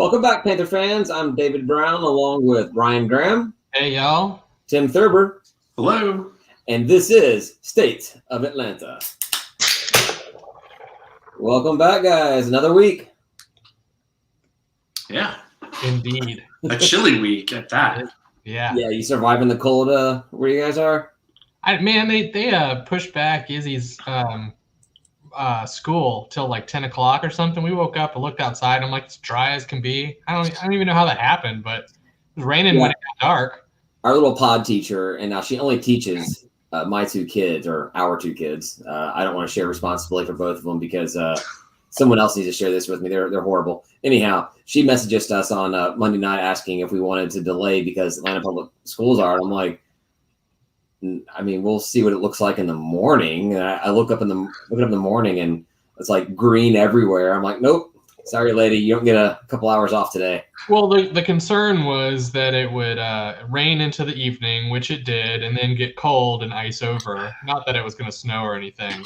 Welcome back, Panther fans. I'm David Brown, along with Ryan Graham. Hey, y'all. Tim Thurber. Hello. And this is State of Atlanta. Welcome back, guys. Another week. Yeah. Indeed. A chilly week at that. Yeah. Yeah, you surviving the cold where you guys are? They pushed back Izzy's school till like 10 o'clock or something. We woke up and looked outside. I'm like, it's dry as can be. I don't even know how that happened, but it was raining when it got dark. Our little pod teacher, and now she only teaches my two kids, or our two kids. I don't want to share responsibility for both of them because someone else needs to share this with me. They're horrible. Anyhow, she messaged us on Monday night asking if we wanted to delay because Atlanta Public Schools are. And I'm like, I mean, we'll see what it looks like in the morning. And I look up in the morning and it's like green everywhere. I'm like, nope, sorry, lady, you don't get a couple hours off today. Well, the concern was that it would rain into the evening, which it did, and then get cold and ice over. Not that it was going to snow or anything.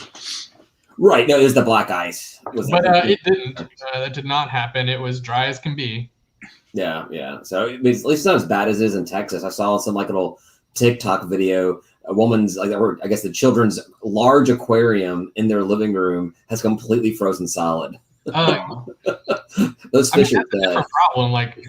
Right. No, it was the black ice. But it didn't. That did not happen. It was dry as can be. Yeah. So at least it's not as bad as it is in Texas. I saw some like little TikTok video. A woman's I guess the children's large aquarium in their living room has completely frozen solid. Those fish are dead. Different problem. Like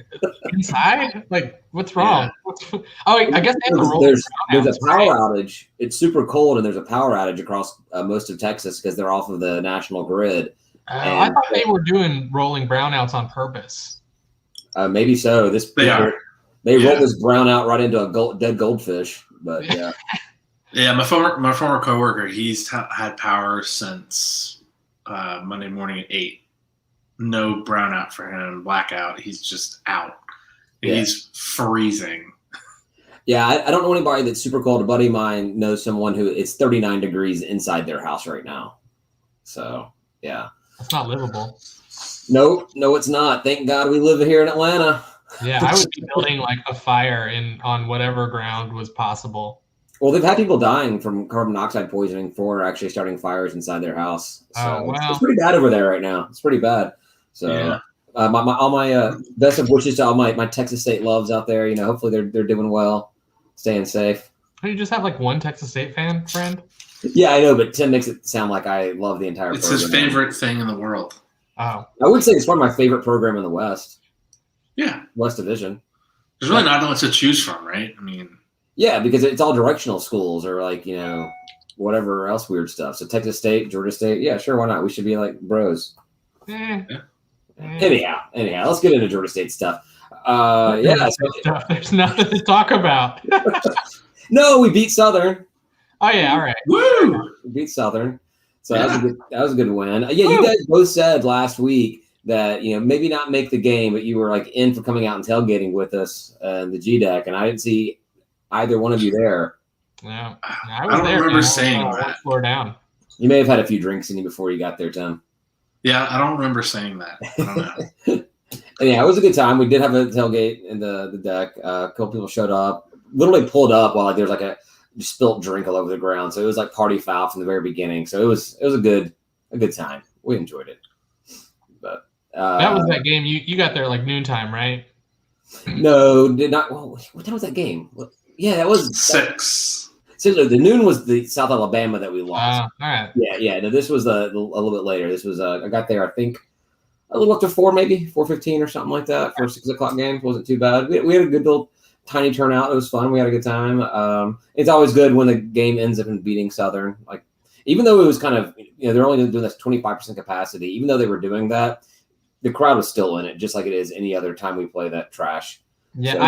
inside, like what's wrong? Yeah. I guess they have there's a power outage. It's super cold, and there's a power outage across most of Texas because they're off of the national grid. I thought they were doing rolling brownouts on purpose. Maybe so. They rolled this brownout right into a dead goldfish. But yeah. Yeah, my former coworker, he's had power since Monday morning at 8. No brownout for him, blackout. He's just out. Yeah. He's freezing. Yeah, I don't know anybody that's super cold. A buddy of mine knows someone who it's 39 degrees inside their house right now. So, yeah. That's not livable. No, it's not. Thank God we live here in Atlanta. Yeah, I would be building like a fire on whatever ground was possible. Well, they've had people dying from carbon monoxide poisoning for actually starting fires inside their house. So it's pretty bad over there right now. It's pretty bad. So yeah. All my best of wishes to all my Texas State loves out there. You know, hopefully they're doing well, staying safe. Do you just have like one Texas State fan friend? Yeah, I know, but Tim makes it sound like I love the entire program. His favorite thing in the world. Oh. I would say it's probably my favorite program in the West. Yeah. West Division. There's really not much to choose from, right? I mean. Yeah, because it's all directional schools or like, you know, whatever else weird stuff. So Texas State, Georgia State. Yeah, sure. Why not? We should be like bros. Anyhow, let's get into Georgia State stuff. There's nothing to talk about. No, we beat Southern. Oh yeah, all right. Woo! We beat Southern. So that was a good win. Yeah, you guys both said last week that, you know, maybe not make the game, but you were like in for coming out and tailgating with us in the G deck, and I didn't see either one of you there. No, I don't remember saying that. Floor down. You may have had a few drinks in you before you got there, Tim. Yeah, I don't remember saying that. I don't know. Yeah, it was a good time. We did have a tailgate in the deck. A couple people showed up. Literally pulled up while there was like a spilt drink all over the ground. So it was like party foul from the very beginning. So it was a good time. We enjoyed it. But that was that game. You got there like noontime, right? No, did not. Well, what time was that game? Yeah, that was 6. So the noon was the South Alabama that we lost. All right. Yeah. No, this was a little bit later. This was I got there, I think, a little after 4, maybe 4:15 or something like that. For a 6 o'clock game, wasn't too bad. We had a good little tiny turnout. It was fun. We had a good time. It's always good when the game ends up in beating Southern. Like, even though it was kind of, you know, they're only doing this 25% capacity. Even though they were doing that, the crowd was still in it, just like it is any other time we play that trash. Yeah, so,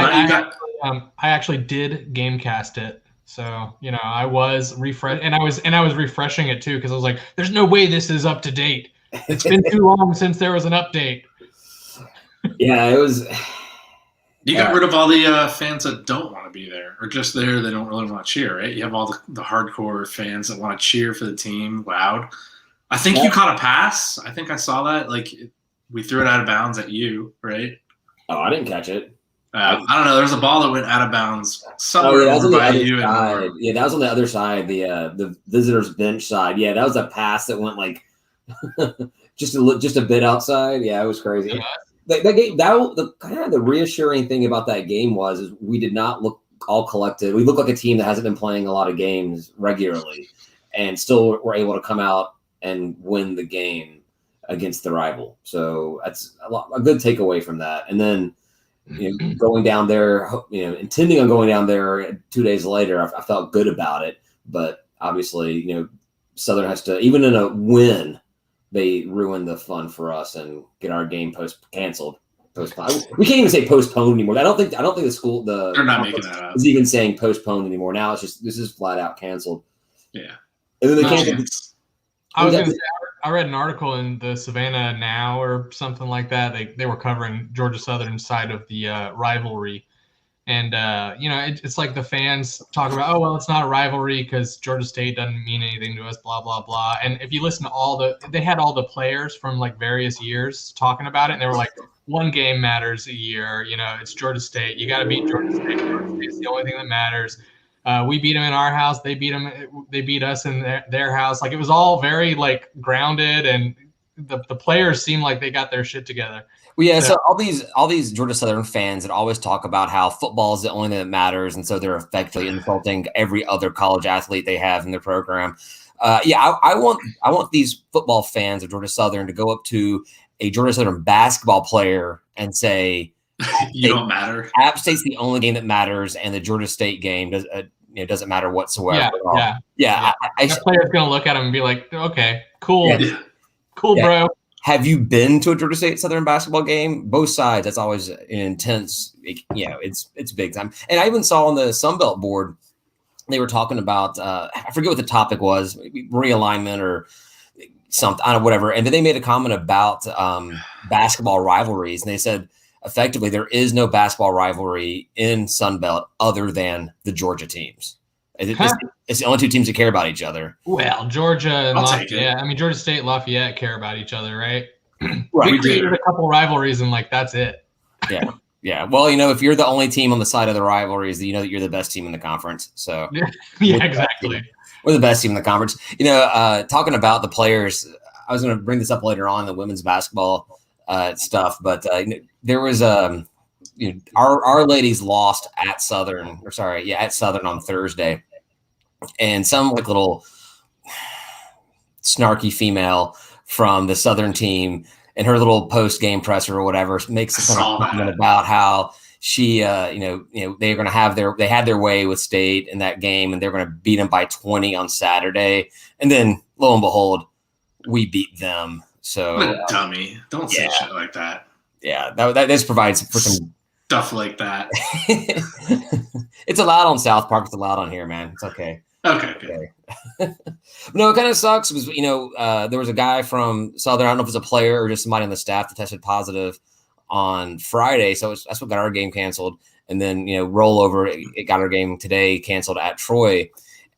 I actually did gamecast it. So, you know, I was and I was refreshing it too, because I was like, there's no way this is up to date. It's been too long since there was an update. Yeah, it was. You got rid of all the fans that don't want to be there, or just there, they don't really want to cheer, right? You have all the hardcore fans that want to cheer for the team loud. I think you caught a pass. I think I saw that. Like, we threw it out of bounds at you, right? Oh, I didn't catch it. I don't know. There's a ball that went out of bounds somewhere over by you. Yeah, that was on the other side, the visitors' bench side. Yeah, that was a pass that went like just a bit outside. Yeah, it was crazy. that game, the kind of the reassuring thing about that game is we did not look all collected. We look like a team that hasn't been playing a lot of games regularly, and still were able to come out and win the game against the rival. So that's a good takeaway from that. And then going down there, intending on going down there 2 days later, I felt good about it. But obviously, Southern has to, even in a win, they ruin the fun for us and get our game canceled. Postponed. We can't even say postponed anymore. I don't think the school they're not making that up. Is even saying postponed anymore. Now it's just this is flat out canceled. Yeah. And then they canceled. I read an article in the Savannah Now or something like that. They were covering Georgia Southern's side of the rivalry. And, it's like the fans talk about, oh, well, it's not a rivalry because Georgia State doesn't mean anything to us, blah, blah, blah. And if you listen to they had all the players from like various years talking about it. And they were like, one game matters a year. It's Georgia State. You got to beat Georgia State. Georgia State's the only thing that matters. We beat them in our house. They beat us in their house. Like, it was all very like grounded, and the players seemed like they got their shit together. Well, yeah. So all these Georgia Southern fans that always talk about how football is the only thing that matters, and so they're effectively insulting every other college athlete they have in their program. I want these football fans of Georgia Southern to go up to a Georgia Southern basketball player and say, "You don't matter." App State's the only game that matters, and the Georgia State game doesn't matter whatsoever. Yeah. That player's gonna look at him and be like, "Okay, cool, cool, bro." Have you been to a Georgia State Southern basketball game? Both sides. That's always an intense. It's big time. And I even saw on the Sunbelt board, they were talking about I forget what the topic was, realignment or something, I don't know, whatever. And then they made a comment about basketball rivalries, and they said effectively there is no basketball rivalry in Sunbelt other than the Georgia teams. It's the only two teams that care about each other. Well, Georgia and Lafayette. I mean, Georgia State and Lafayette care about each other, right? Right. We created a couple rivalries, and like that's it. Yeah, yeah. Well, if you're the only team on the side of the rivalries, you know that you're the best team in the conference. So yeah, exactly. We're the best team in the conference. Talking about the players, I was going to bring this up later on in the women's basketball stuff, but there was Our Ladies lost at Southern on Thursday, and some like little snarky female from the Southern team in her little post game presser or whatever makes a comment about how she, they're going to have they had their way with State in that game, and they're going to beat them by 20 on Saturday, and then lo and behold, we beat them. So what a dummy! Don't say shit like that. Yeah, that this provides for some stuff like that. It's allowed on South Park. It's allowed on here, man. It's okay. Okay. No, it kind of sucks because there was a guy from Southern. I don't know if it's a player or just somebody on the staff that tested positive on Friday. So that's what got our game canceled. And then rollover, it got our game today canceled at Troy.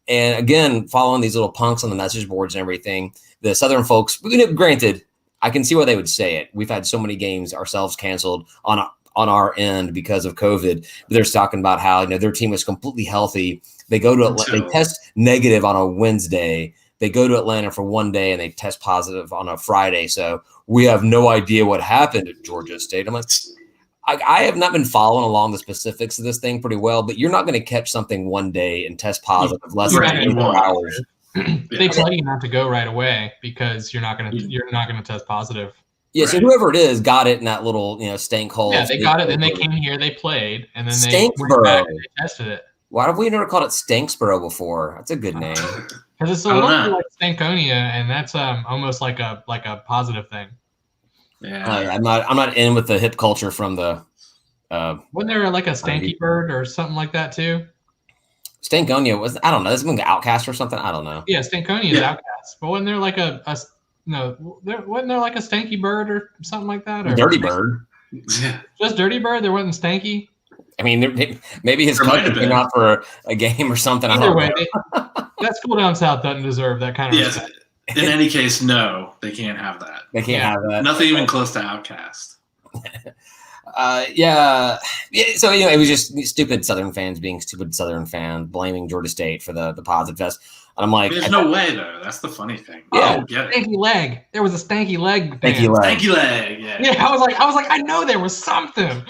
And again, following these little punks on the message boards and everything, the Southern folks. Granted, I can see why they would say it. We've had so many games ourselves canceled on our end because of COVID. But they're talking about how their team was completely healthy. They go to Atlanta, they test negative on a Wednesday. They go to Atlanta for one day and they test positive on a Friday. So we have no idea what happened at Georgia State. I'm like, I have not been following along the specifics of this thing pretty well, but you're not going to catch something one day and test positive less than 24 hours. They tell you not to go right away because you're not going to test positive. Yeah, so whoever it is got it in that little stank hole. Yeah, they got it. Then they came here, they played, and then Stanksboro. They went back and they tested it. Why have we never called it Stanksboro before? That's a good name. Because it's a little bit like Stankonia, and that's almost like a positive thing. Yeah, I'm not in with the hip culture from the. Wasn't there like a Stanky Bird or something like that too? Stankonia was, I don't know. This is Outcast or something. I don't know. Yeah, Stankonia is Outcast, but wasn't there like wasn't there like a Stanky Bird or something like that? Or Dirty Bird. Just Dirty Bird. There wasn't Stanky. I mean, maybe his cousin came out for a game or something. Either way, that school down south doesn't deserve that kind of respect. In any case, no, they can't have that. They can't have that. Nothing even close to Outcast. Yeah. So it was just stupid Southern fans being stupid Southern fans, blaming Georgia State for the positive test. I'm like, there's no way though. That's the funny thing. Yeah. Stanky leg. There was a stanky leg. Stanky leg. Stanky leg. Yeah. Yeah, I was like, I know there was something.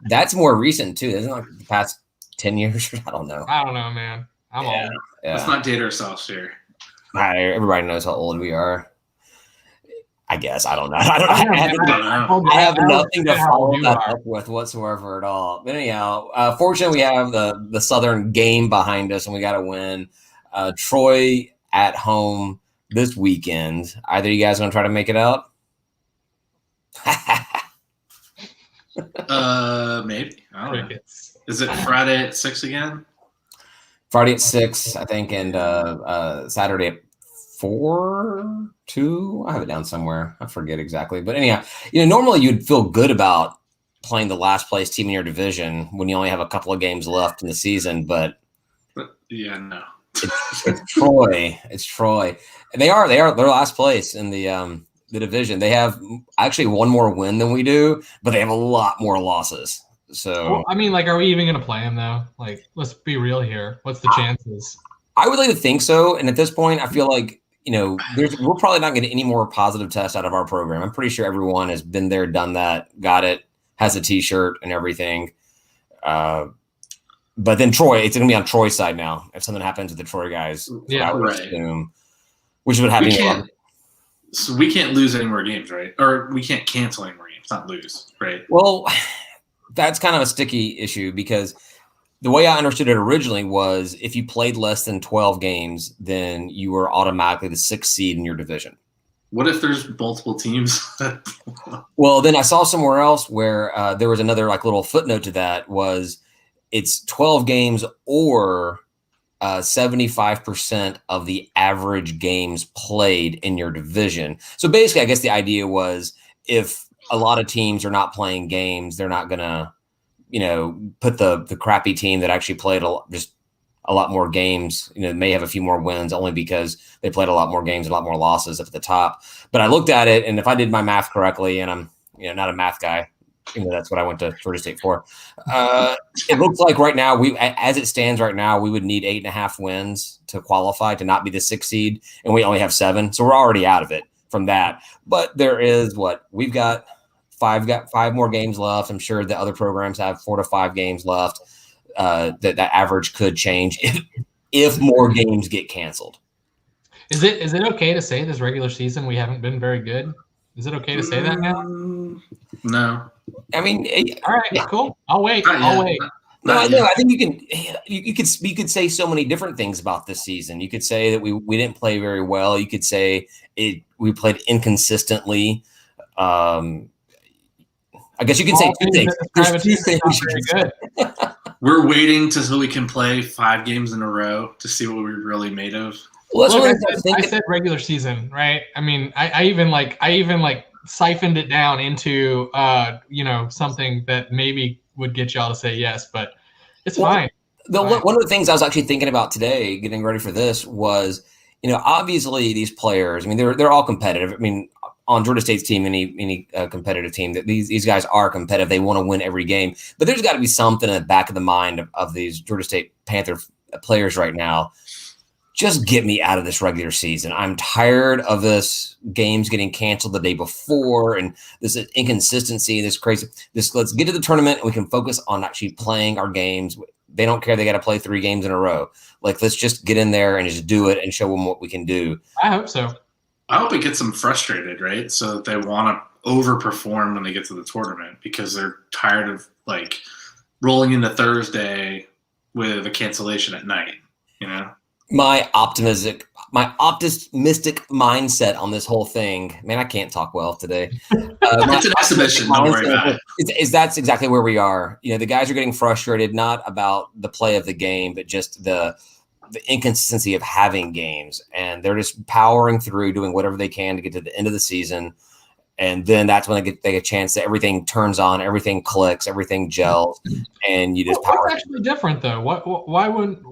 That's more recent too, isn't it? Like the past 10 years. I don't know. I don't know, man. I'm old. Let's not date ourselves here. Everybody knows how old we are. I guess I don't know. I have nothing to follow that up with whatsoever at all. But anyhow, fortunately, we have the Southern game behind us, and we got to win. Troy at home this weekend. Either you guys going to try to make it out? Maybe. I don't know. Is it Friday at 6 again? Friday at 6, I think, and Saturday at 4, 2. I have it down somewhere. I forget exactly. But anyhow, normally you'd feel good about playing the last place team in your division when you only have a couple of games left in the season. But yeah, no. It's Troy. It's Troy. And they're last place in the division. They have actually one more win than we do, but they have a lot more losses. So well, I mean, like, are we even going to play them though? Like, let's be real here. What's the chances? I would like to think so. And at this point, I feel like, we're probably not getting any more positive tests out of our program. I'm pretty sure everyone has been there, done that, got it, has a T-shirt and everything. But then Troy, it's going to be on Troy's side now. If something happens with the Troy guys, yeah, right. Assume, which is what happened. So we can't lose any more games, right? Or we can't cancel any more games, not lose, right? Well, that's kind of a sticky issue because the way I understood it originally was if you played less than 12 games, then you were automatically the 6th seed in your division. What if there's multiple teams? Well, then I saw somewhere else where there was another little footnote to that was it's 12 games or 75% of the average games played in your division. So basically, I guess the idea was if a lot of teams are not playing games, they're not going to, put the crappy team that actually played just a lot more games, may have a few more wins only because they played a lot more games, a lot more losses up at the top. But I looked at it, and if I did my math correctly, and I'm, not a math guy, that's what I went to Georgia State for. It looks like right now, as it stands right now, we would need 8.5 wins to qualify to not be the 6th seed, and we only have 7, so we're already out of it from that. But there is we've got 5 more games left. I'm sure the other programs have 4 to 5 games left. That average could change if more games get canceled. Is it okay to say this regular season we haven't been very good? Is it okay to say that now? No. I mean, all right, cool. I'll wait. No, I think you could say so many different things about this season. You could say that we didn't play very well. You could say we played inconsistently. I guess you can say 2 things. There's 2 things. Very good. We're waiting so we can play 5 games in a row to see what we're really made of. Well, I said regular season, right? I mean, I even siphoned it down into something that maybe would get y'all to say yes, but it's fine. One of the things I was actually thinking about today, getting ready for this, was obviously these players. I mean, they're all competitive. I mean, on Georgia State's team, any competitive team, that these guys are competitive. They want to win every game, but there's got to be something in the back of the mind of these Georgia State Panther players right now. Just get me out of this regular season. I'm tired of this games getting canceled the day before and this inconsistency, this crazy. Let's get to the tournament and we can focus on actually playing our games. They don't care. They got to play 3 games in a row. Let's just get in there and just do it and show them what we can do. I hope so. I hope it gets them frustrated, right? So that they want to overperform when they get to the tournament because they're tired of rolling into Thursday with a cancellation at night, My optimistic mindset on this whole thing. Man, I can't talk well today. It's an exhibition. Don't worry about it. That's exactly where we are. The guys are getting frustrated, not about the play of the game, but just the inconsistency of having games. And they're just powering through, doing whatever they can to get to the end of the season. And then that's when they get a chance that everything turns on, everything clicks, everything gels, and you just power. What's actually different though? Why wouldn't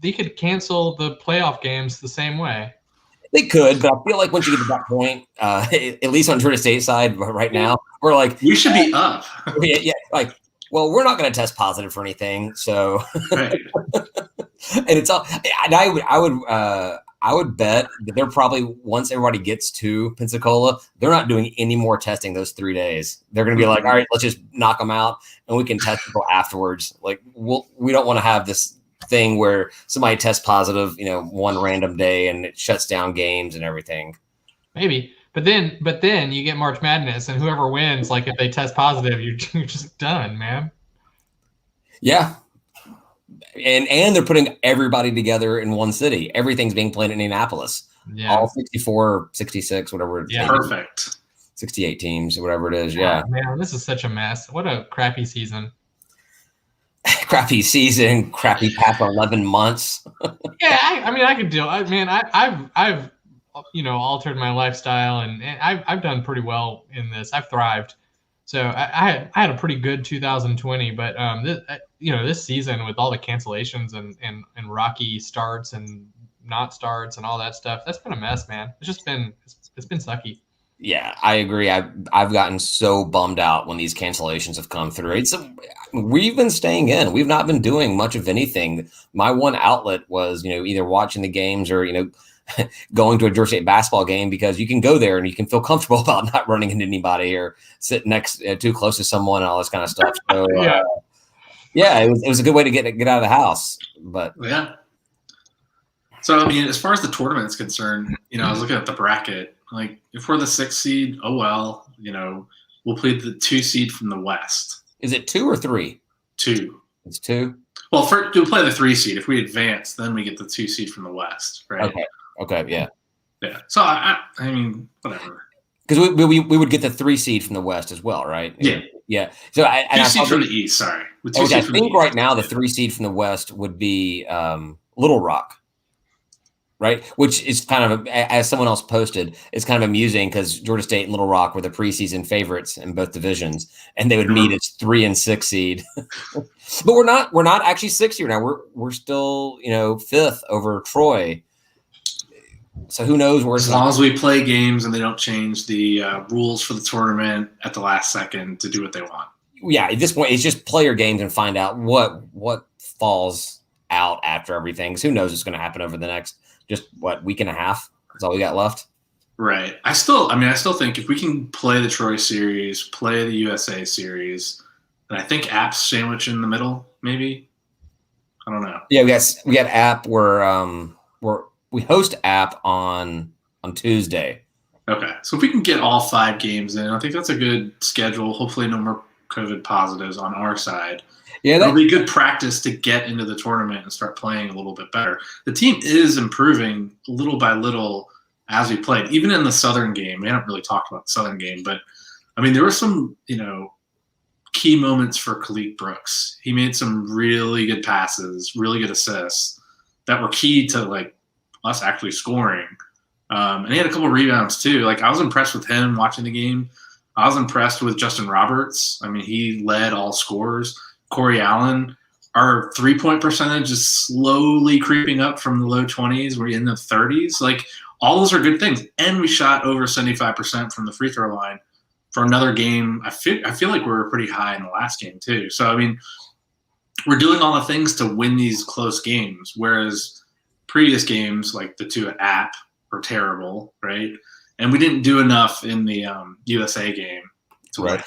they could cancel the playoff games the same way? They could, but I feel like once you get to that point, at least on Georgia State side right now, we're we should be up. Yeah, well, we're not going to test positive for anything, so. Right. And it's all. And I would bet that they're probably, once everybody gets to Pensacola, they're not doing any more testing those 3 days. They're going to be like, all right, let's just knock them out, and we can test people afterwards. Like, we don't want to have this thing where somebody tests positive, one random day, and it shuts down games and everything. Maybe, but then you get March Madness, and whoever wins, like if they test positive, you're just done, man. Yeah. And they're putting everybody together in one city. Everything's being played in Indianapolis. Yeah. All 64, 66, whatever. Yeah. Perfect. 68 teams, whatever it is. Yeah. Man, this is such a mess. What a crappy season. Crappy season, crappy past 11 months. Yeah, I mean, I could deal. I've altered my lifestyle, and I've done pretty well in this. I've thrived. So I had a pretty good 2020, but this season with all the cancellations and rocky starts and not starts and all that stuff, that's been a mess, man. It's been sucky. Yeah, I agree. I've gotten so bummed out when these cancellations have come through. We've been staying in. We've not been doing much of anything. My one outlet was, either watching the games or, going to a Georgia State basketball game, because you can go there and you can feel comfortable about not running into anybody or sitting next too close to someone and all this kind of stuff. So it was a good way to get out of the house. But yeah. So I mean, as far as the tournament is concerned, I was looking at the bracket. Like, if we're the 6th seed, oh well, we'll play the 2 seed from the West. Is it 2 or 3? 2. It's 2. Well, we'll play the 3 seed. If we advance, then we get the 2 seed from the West, right? Okay, yeah. Yeah. So I mean, whatever. Because we would get the 3 seed from the West as well, right? Yeah. So 2 seed from the East. Sorry. I think right now the 3 seed from the West would be Little Rock, right? Which is kind of, as someone else posted, it's kind of amusing because Georgia State and Little Rock were the preseason favorites in both divisions, and they would meet as 3 and 6 seed. But we're not actually 6 here now. We're still 5th over Troy. So who knows where? As long as we play games and they don't change the rules for the tournament at the last second to do what they want. Yeah, at this point, it's just player games and find out what falls out after everything. So who knows what's going to happen over the next week and a half? That's all we got left. Right. I still think if we can play the Troy series, play the USA series, and I think App's sandwich in the middle, maybe. I don't know. Yeah, we got App. We host App on Tuesday. Okay, so if we can get all 5 games in, I think that's a good schedule. Hopefully, no more COVID positives on our side. Yeah, that'll be good practice to get into the tournament and start playing a little bit better. The team is improving little by little as we played. Even in the Southern game, we haven't really talked about the Southern game, but I mean, there were some key moments for Khalid Brooks. He made some really good passes, really good assists that were key to us actually scoring. And he had a couple of rebounds too. I was impressed with him watching the game. I was impressed with Justin Roberts. I mean, he led all scorers. Corey Allen, our 3-point percentage is slowly creeping up from the low 20s. We're in the 30s. All those are good things. And we shot over 75% from the free throw line for another game. I feel like we were pretty high in the last game too. So, I mean, we're doing all the things to win these close games, whereas previous games, like the 2 at App, were terrible, right? And we didn't do enough in the USA game. Right.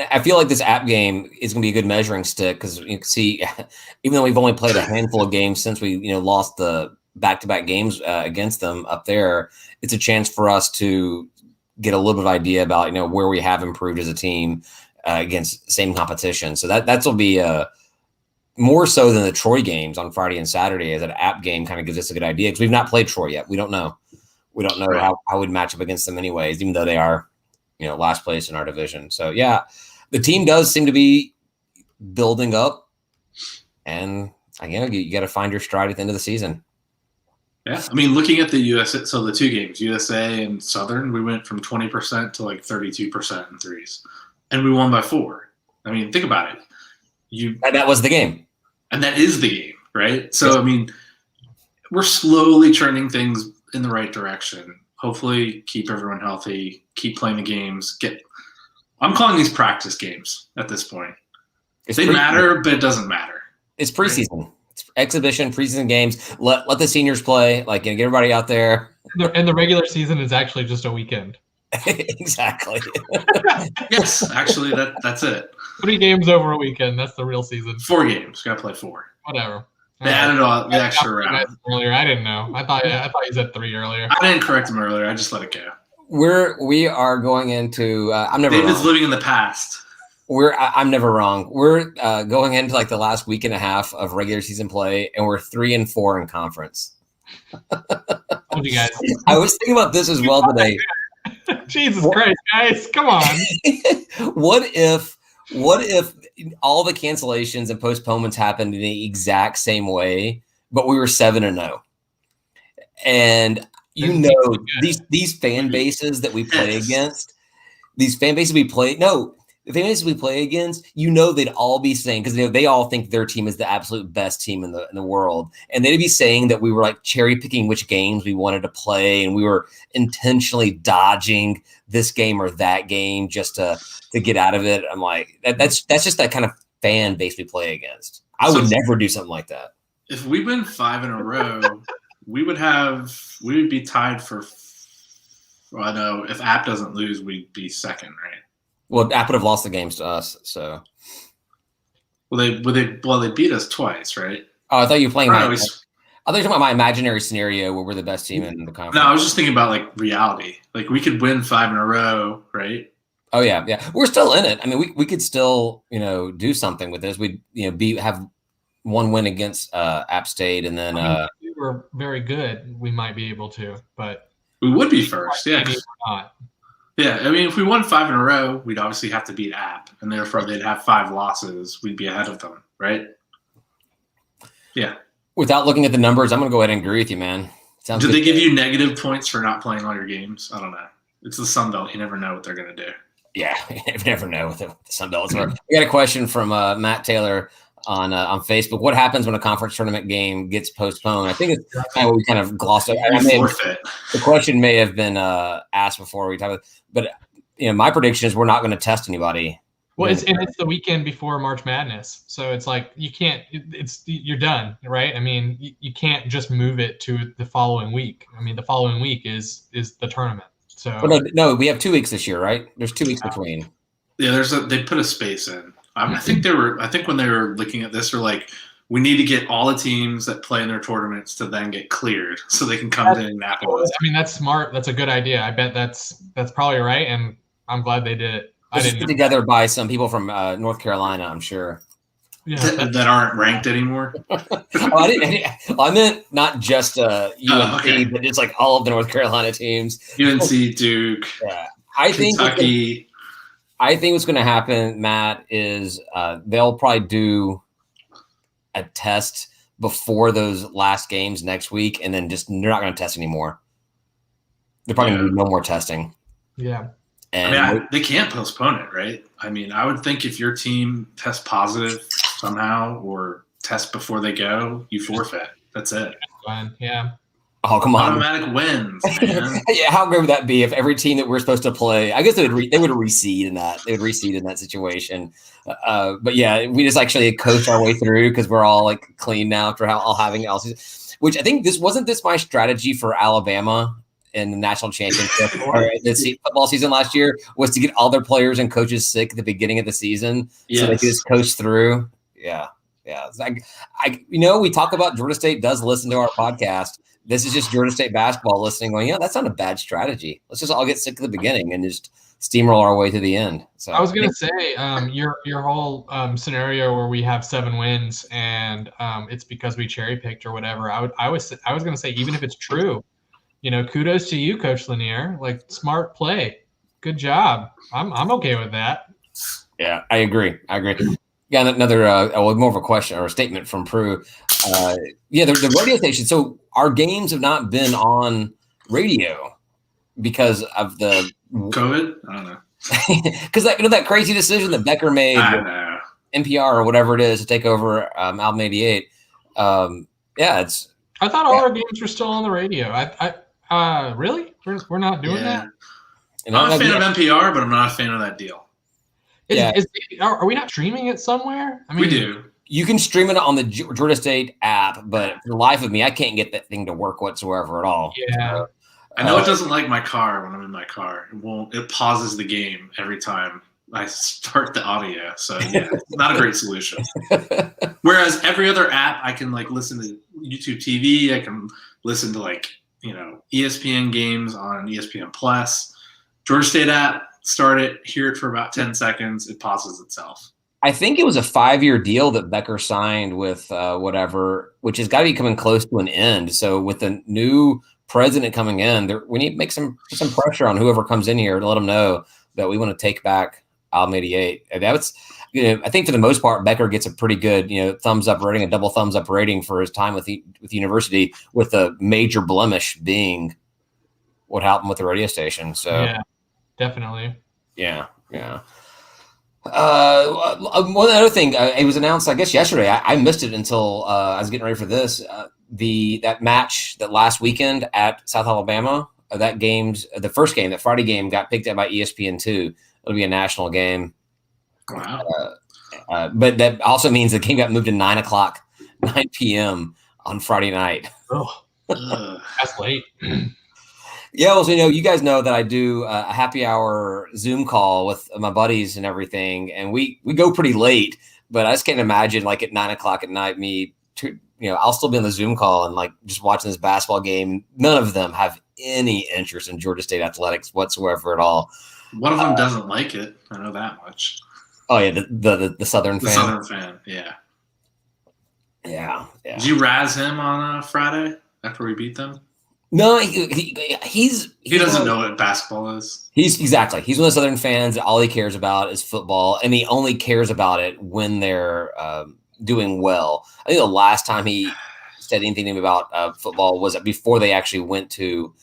I feel like this App game is going to be a good measuring stick because you can see, even though we've only played a handful of games since we lost the back-to-back games against them up there, it's a chance for us to get a little bit of idea about where we have improved as a team against same competition. So that will be more so than the Troy games on Friday and Saturday, as an App game kind of gives us a good idea because we've not played Troy yet. We don't know right. how we'd match up against them anyways, even though they are last place in our division. So yeah, the team does seem to be building up, and you got to find your stride at the end of the season. Yeah, I mean, looking at the USA, so the 2 games, USA and Southern, we went from 20% to 32% in threes, and we won by 4. I mean, think about it. And that was the game, and that is the game, right? So yes. I mean, we're slowly turning things in the right direction. Hopefully, keep everyone healthy, keep playing the games. I'm calling these practice games at this point. They matter, but it doesn't matter. It's preseason. Right? exhibition preseason games. Let the seniors play. Like, get everybody out there. And the regular season is actually just a weekend. Exactly. Yes, actually, that's it. 3 games over a weekend. That's the real season. 4 games. Got to play 4. Whatever. They added all the extra round earlier. I didn't know. I thought you said 3 earlier. I didn't correct him earlier. I just let it go. We are going into. I'm never. David's wrong. living in the past. I'm never wrong. We're going into like the last week and a half of regular season play, and we're 3-4 in conference. Told you guys. I was thinking about this as well today. Jesus Christ, guys, come on. What if all the cancellations and postponements happened in the exact same way, but we were 7-0? And these fan bases that we play against, the fan bases we play against, they'd all be saying, because they all think their team is the absolute best team in the world, and they'd be saying that we were like cherry picking which games we wanted to play, and we were intentionally dodging this game or that game just to get out of it. I'm like, that's just that kind of fan base we play against. I would never do something like that. If we win 5 in a row, we would be tied for. Well, I know if App doesn't lose, we'd be second, right? Well, App would have lost the games to us, so. Well, they beat us twice, right? Oh, I thought you were playing. I thought you were talking about my imaginary scenario where we're the best team in the conference. No, I was just thinking about like reality. Like we could win 5 in a row, right? Oh yeah. We're still in it. I mean, we could still do something with this. We have one win against App State, and then if we were very good, we might be able to, but we would be first. Yeah. Maybe we're not. Yeah, I mean, if we won 5 in a row, we'd obviously have to beat App, and therefore they'd have 5 losses. We'd be ahead of them, right? Yeah. Without looking at the numbers, I'm going to go ahead and agree with you, man. Sounds Did good. they give you negative points for not playing all your games? I don't know. It's the Sun Belt. You never know what they're going to do. Yeah, you never know with the Sun Belt. We got a question from Matt Taylor on Facebook. What happens when a conference tournament game gets postponed? I think it's kind of what we kind of glossed over. The question may have been asked before we talked about, but my prediction is we're not going to test anybody. Well, it's the weekend before March Madness, so it's like you can't. You're done, right? I mean, you can't just move it to the following week. I mean, the following week is the tournament. So no, we have 2 weeks this year, right? There's 2 weeks between. Yeah, they put a space in. I think when they were looking at this, they're like, we need to get all the teams that play in their tournaments to then get cleared so they can come to Indianapolis. I mean, that's smart. That's a good idea. I bet that's probably right, and I'm glad they did it. This is put together by some people from North Carolina, I'm sure. Yeah, that aren't ranked anymore. I meant not just UNC, but it's like all of the North Carolina teams. UNC, Duke, Kentucky. I think what's going to happen, Matt, is they'll probably do a test before those last games next week, and then just they're not going to test anymore. They're probably going to do no more testing. Yeah. And they can't postpone it, right? I mean, I would think if your team tests positive somehow or test before they go, you forfeit. That's it. Yeah. Oh, come on. Automatic wins, man. Yeah, how great would that be if every team that we're supposed to play, I guess they would reseed in that. They would reseed in that situation. But yeah, we just actually coach our way through because we're all like clean now after all having all season, which I think wasn't my strategy for Alabama in the national championship or the football season last year was to get all their players and coaches sick at the beginning of the season so they could just coach through. Yeah. It's like, we talk about Georgia State does listen to our podcast. This is just Georgia State basketball listening going, that's not a bad strategy. Let's just all get sick at the beginning and just steamroll our way to the end. So I was going to say your whole scenario where we have 7 wins and it's because we cherry picked or whatever. I was going to say, even if it's true, kudos to you, Coach Lanier. Like, smart play. Good job. I'm okay with that. Yeah, I agree. Yeah, another more of a question or a statement from Prue. The radio station. So our games have not been on radio because of the COVID. I don't know. Because that crazy decision that Becker made, NPR or whatever it is, to take over Album 88. It's. I thought all our games were still on the radio. Really? We're not doing that? I'm a fan of NPR, but I'm not a fan of that deal. Are we not streaming it somewhere? I mean, we do. You can stream it on the Georgia State app, but for the life of me, I can't get that thing to work whatsoever at all. Yeah. I know it doesn't like my car when I'm in my car. It pauses the game every time I start the audio. So yeah, it's not a great solution. Whereas every other app, I can like listen to YouTube TV. I can listen to like, ESPN games on ESPN Plus. Georgia State app, start it, hear it for about 10 seconds. It pauses itself. I think it was a 5-year deal that Becker signed with whatever, which has got to be coming close to an end. So with the new president coming in, we need to make some pressure on whoever comes in here to let them know that we want to take back Album 88. And that's, I think for the most part, Becker gets a pretty good, thumbs up rating, a double thumbs up rating for his time with the university, with a major blemish being what happened with the radio station. So yeah, definitely. Yeah. One other thing, it was announced, I guess, yesterday. I missed it until I was getting ready for this. That match that last weekend at South Alabama, the first game, that Friday game, got picked up by ESPN2. It'll be a national game. Wow. But that also means the game got moved to 9 p.m. on Friday night. Oh, that's late. Yeah, well, so, you guys know that I do a happy hour Zoom call with my buddies and everything, and we go pretty late. But I just can't imagine, like, at 9 o'clock at night, I'll still be on the Zoom call and like just watching this basketball game. None of them have any interest in Georgia State athletics whatsoever at all. One of them doesn't like it. I know that much. Oh yeah, the Southern fan. The Southern fan, yeah. Yeah. Did you razz him on Friday after we beat them? No, he doesn't know what basketball is. He's one of the Southern fans that all he cares about is football, and he only cares about it when they're doing well. I think the last time he said anything about football was before they actually went to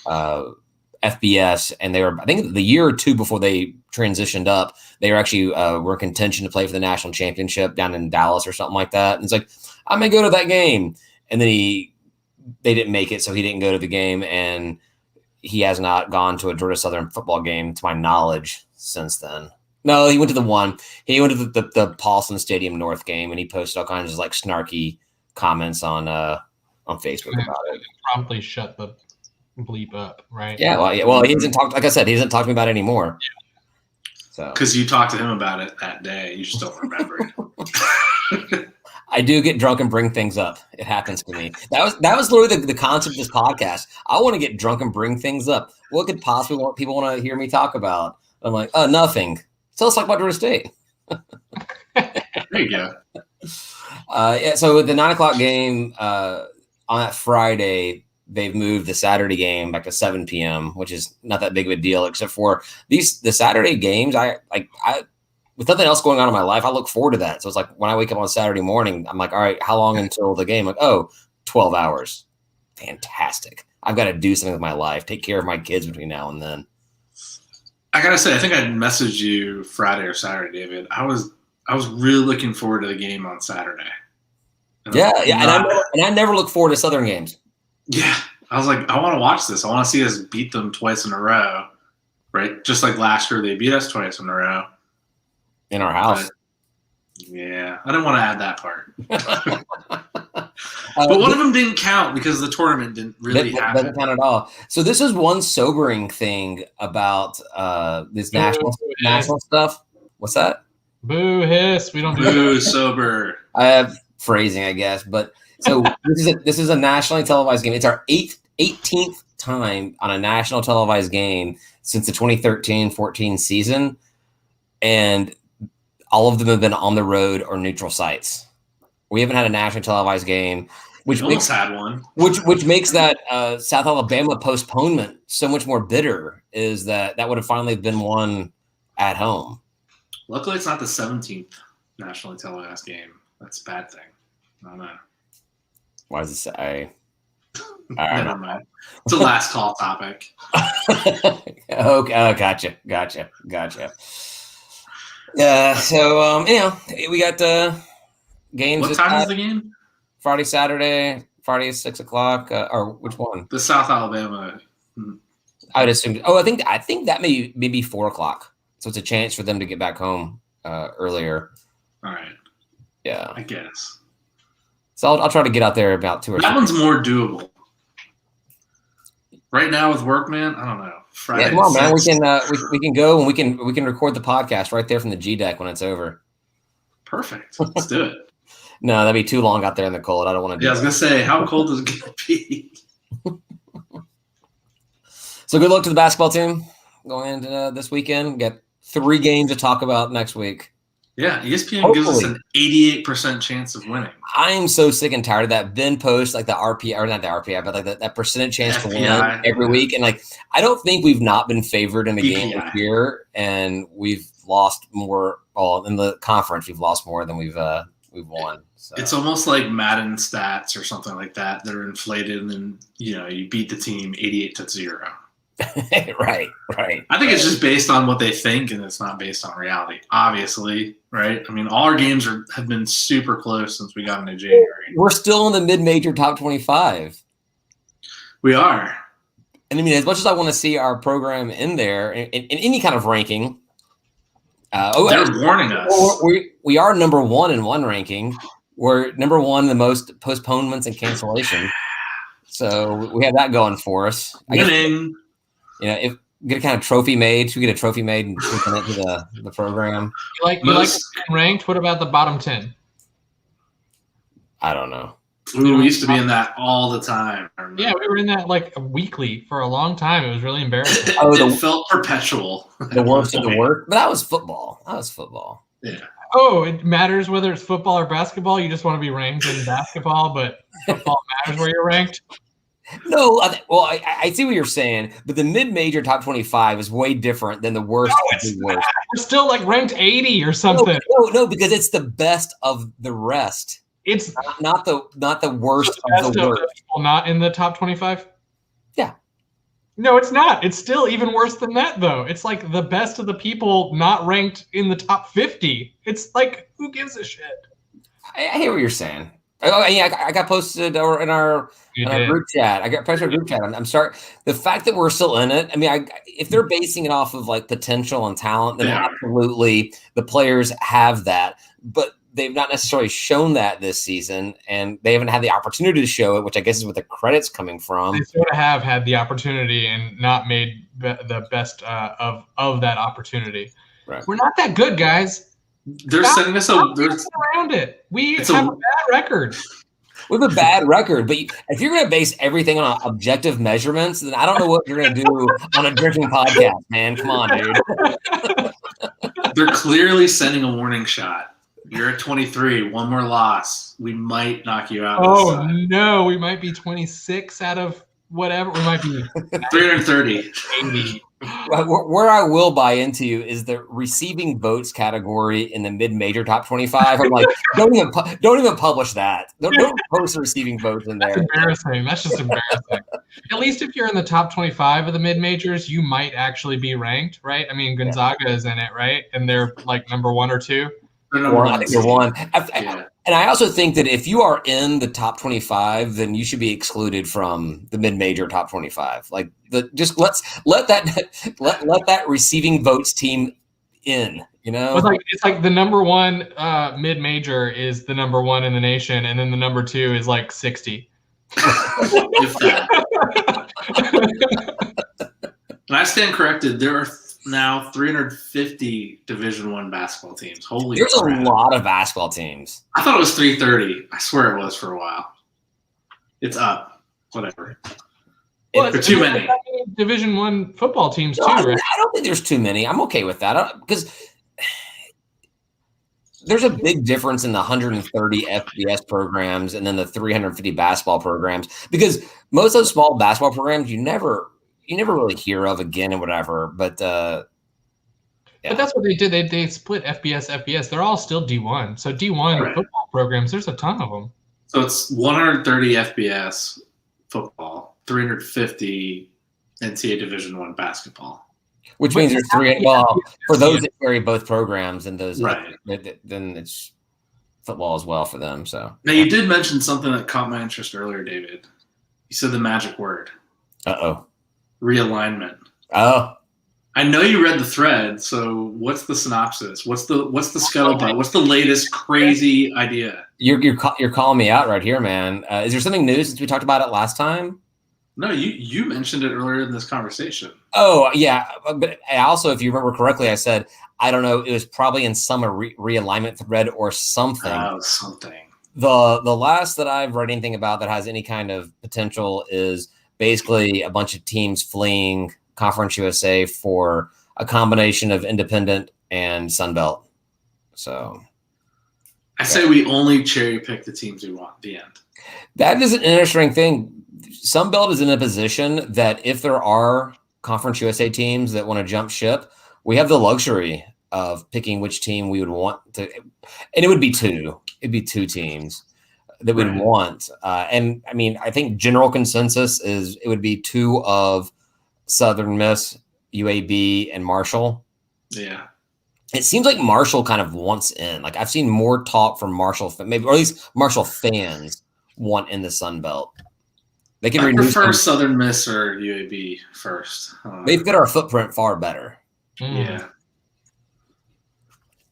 FBS, and I think the year or two before they transitioned up, they were actually were in contention to play for the national championship down in Dallas or something like that. And it's like, I may go to that game, and then they didn't make it, so he didn't go to the game, and he has not gone to a Georgia Southern football game, to my knowledge, since then. No, he went to the one. He went to the Paulson Stadium North game, and he posted all kinds of like snarky comments on Facebook about it. Promptly shut the bleep up, right? Yeah, well, he hasn't talked. Like I said, he hasn't talked to me about it anymore. So because you talked to him about it that day, you just don't remember it. I do get drunk and bring things up. It happens to me. That was literally the concept of this podcast. I want to get drunk and bring things up. What could possibly people want to hear me talk about? I'm like, nothing. Tell us about Georgia State. There you go. Yeah. So the 9 o'clock game on that Friday, they've moved the Saturday game back to 7 p.m., which is not that big of a deal, except for the Saturday games. I with nothing else going on in my life, I look forward to that. So it's like when I wake up on Saturday morning, I'm like, all right, how long until the game? Like, 12 hours. Fantastic. I've got to do something with my life, take care of my kids between now and then. I gotta say, I think I messaged you Friday or Saturday, David. I was really looking forward to the game on Saturday. And I never look forward to Southern games. Yeah, I was like, I want to watch this. I want to see us beat them twice in a row, right? Just like last year, they beat us twice in a row. In our house. Yeah, I didn't want to add that part. But one of them didn't count because the tournament didn't really happen. Doesn't count at all. So this is one sobering thing about this national stuff. What's that? Boo hiss. We don't do Boo sober. I have phrasing, I guess. But so this is a nationally televised game. It's our 18th time on a national televised game since the 2013-14 season. And all of them have been on the road or neutral sites. We haven't had a nationally televised game, which makes that South Alabama postponement so much more bitter. Is that would have finally been one at home. Luckily, it's not the 17th nationally televised game. That's a bad thing. I don't know. Why does it say? Never mind. It's a last call topic. Okay, gotcha. Yeah. So we got games. What time is the game? Friday, Saturday. Friday is 6 o'clock. Or which one? The South Alabama. I would assume. Oh, I think that may be 4 o'clock. So it's a chance for them to get back home earlier. All right. Yeah, I guess. So I'll try to get out there about 2 or 3. That one's more doable. Right now with work, man, I don't know. Friday. Yeah, come on, man. We can go and we can record the podcast right there from the G deck when it's over. Perfect. Let's do it. No, that'd be too long out there in the cold. I don't want to do Yeah, I was gonna say, how cold is it gonna be? So good luck to the basketball team going into this weekend. We got 3 games to talk about next week. Yeah, ESPN gives us an 88% chance of winning. I'm so sick and tired of that Ben post, like the RPI, or not the RPI, but like that percentage chance to win every week. And like, I don't think we've not been favored in a game this year, and we've lost more. Well, in the conference, we've lost more than we've won. So. It's almost like Madden stats or something like that. They're inflated, and then you beat the team 88-0. Right. I think it's just based on what they think, and it's not based on reality. Obviously, right? I mean, all our games have been super close since we got into January. We're still in the mid-major top 25. We are. And I mean, as much as I want to see our program in there in any kind of ranking, they're warning us. We are number 1 in one ranking. We're number 1 in the most postponements and cancellations. So we have that going for us. Winning. If we get a kind of trophy made, should we get a trophy made and present it to the program? You like being ranked? What about the bottom 10? I don't know. We used to be in that all the time. Yeah, we were in that like weekly for a long time. It was really embarrassing. It felt perpetual. The worst of the worst. But that was football. Yeah. Oh, it matters whether it's football or basketball. You just want to be ranked in basketball, but football matters where you're ranked. No, I see what you're saying, but the mid-major top 25 is way different than the worst of the worst. We're still like ranked 80 or something. No, because it's the best of the rest. It's not the worst of the worst. People not in the top 25? Yeah. No, it's not. It's still even worse than that, though. It's like the best of the people not ranked in the top 50. It's like, who gives a shit? I hear what you're saying. Oh, yeah, I got posted in our group chat. I got posted in our group chat. I'm sorry. The fact that we're still in it, I mean, if they're basing it off of like potential and talent, then absolutely the players have that. But they've not necessarily shown that this season, and they haven't had the opportunity to show it, which I guess is what the credit's coming from. They sort of have had the opportunity and not made the best of that opportunity. Right. We're not that good, guys. They're sending us around it. We have a bad record. We have a bad record, but if you're going to base everything on objective measurements, then I don't know what you're going to do on a drinking podcast, man. Come on, dude. They're clearly sending a warning shot. You're at 23. One more loss. We might knock you out. Oh, no. We might be 26 out of whatever. We might be 330. 80. Where I will buy into is the receiving votes category in the mid-major top 25. I'm like, don't even publish that. Don't post the receiving votes in there. That's embarrassing. That's just embarrassing. At least if you're in the top 25 of the mid-majors, you might actually be ranked, right? I mean, Gonzaga is in it, right? And they're like number 1 or 2. I think you're 1. And I also think that if you are in the top 25, then you should be excluded from the mid-major top 25. Like, just let that receiving votes team in. It's like the number 1 mid-major is the number 1 in the nation, and then the number 2 is like 60. If that. And I stand corrected. There are now 350 Division I basketball teams. Holy There's crap. A lot of basketball teams. I thought it was 330. I swear it was for a while. It's up. Whatever. Well, there are too many. Division I football teams too, right? I don't think there's too many. I'm okay with that because there's a big difference in the 130 FBS programs and then the 350 basketball programs, because most of those small basketball programs you never really hear of again and whatever. But But that's what they did. They split FBS. They're all still D1. So D1 football programs, there's a ton of them. So it's 130 FBS football, 350 NCAA Division I basketball. Which means there's 3. Well, for those that carry both programs and those, then it's football as well for them. So now you did mention something that caught my interest earlier, David. You said the magic word. Uh-oh. Realignment. Oh. I know you read the thread, so what's the synopsis? What's the scuttlebutt? What's the latest crazy idea? You're calling me out right here, man. Is there something new since we talked about it last time? No, you mentioned it earlier in this conversation. Oh yeah, but also, if you remember correctly, I said I don't know. It was probably in some realignment thread or something. Oh, something. The last that I've read anything about that has any kind of potential is basically a bunch of teams fleeing Conference USA for a combination of independent and Sun Belt. So I say we only cherry pick the teams we want. The end. That is an interesting thing. Sun Belt is in a position that if there are Conference USA teams that want to jump ship, we have the luxury of picking which team we would want to, and it would be two. It'd be two teams that we'd want. And I mean, I think general consensus is it would be two of Southern Miss, UAB, and Marshall. Yeah. It seems like Marshall kind of wants in. Like I've seen more talk from Marshall, maybe, or at least Marshall fans want in the Sun Belt. They can prefer Southern Miss or UAB first. They fit our footprint far better. Yeah.